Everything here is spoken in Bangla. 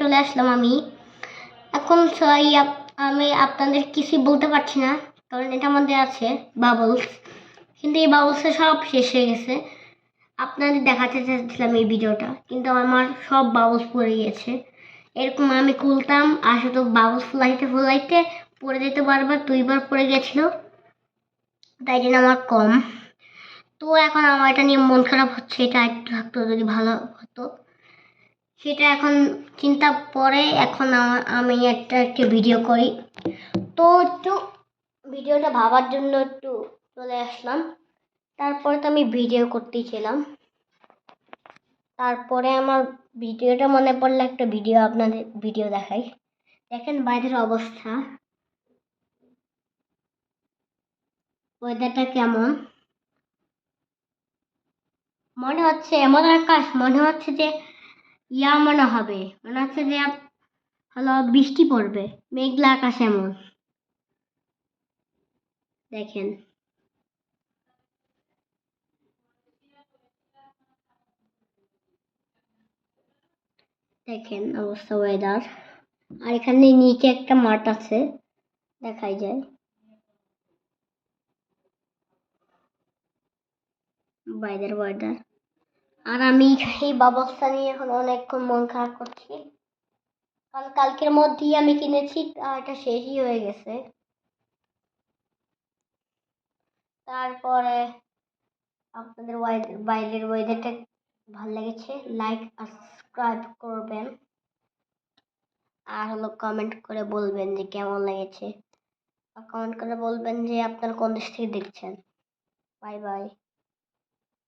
চলে আসলাম আমি। এখন আমি আপনাদের কিছুই বলতে পারছি না, কারণ এটার মধ্যে আছে বাবলস, কিন্তু এই বাবলসে সব শেষ হয়ে গেছে। আপনাদের দেখাতে চাচ্ছিলাম এই ভিডিওটা, কিন্তু আমার সব বাবলস পড়ে গিয়েছে। এরকম আমি খুলতাম আর শুধু বাবলস ফুলাইতে পড়ে যেতে বারবার 2বার পড়ে গেছিল, তাই জন্য আমার কম। তো এখন আমার এটা নিয়ে মন খারাপ হচ্ছে, এটা একটু থাকতো যদি ভালো হতো, সেটা এখন চিন্তা পরে এখন আমি একটা ভিডিও করি। তো একটু ভিডিওটা ভাবার জন্য একটু চলে আসলাম। তারপরে তো আমি ভিডিও করতেছিলাম, তারপরে আমার ভিডিওটা মনে পড়লো, একটা ভিডিও আপনাদের ভিডিও দেখাই। দেখেন বাইরের অবস্থা, ওয়েদারটা কেমন। মনে হচ্ছে এমন আকাশ, মনে হচ্ছে যে মনে হবে, মনে হচ্ছে যে হলো বৃষ্টি পড়বে, মেঘলা আকাশ এমন। দেখেন দেখেন অবস্থা ওয়েদার। আর এখানে নিচে একটা মাঠ আছে, দেখাই যায় বাইরের ওয়েদার। আর আমি এই ব্যবস্থা নিয়ে এখন অনেকক্ষণ মন খারাপ করছি, কারণ কালকের মধ্যেই আমি কিনেছি আর এটা শেষই হয়ে গেছে। তারপরে আপনাদের বাইরের ওয়েদারটা ভালো লেগেছে, লাইক আর সাবস্ক্রাইব করবেন, আর হলো কমেন্ট করে বলবেন যে কেমন লেগেছে, আর কমেন্ট করে বলবেন যে আপনারা কোন দেশ থেকে দেখছেন। Bye bye.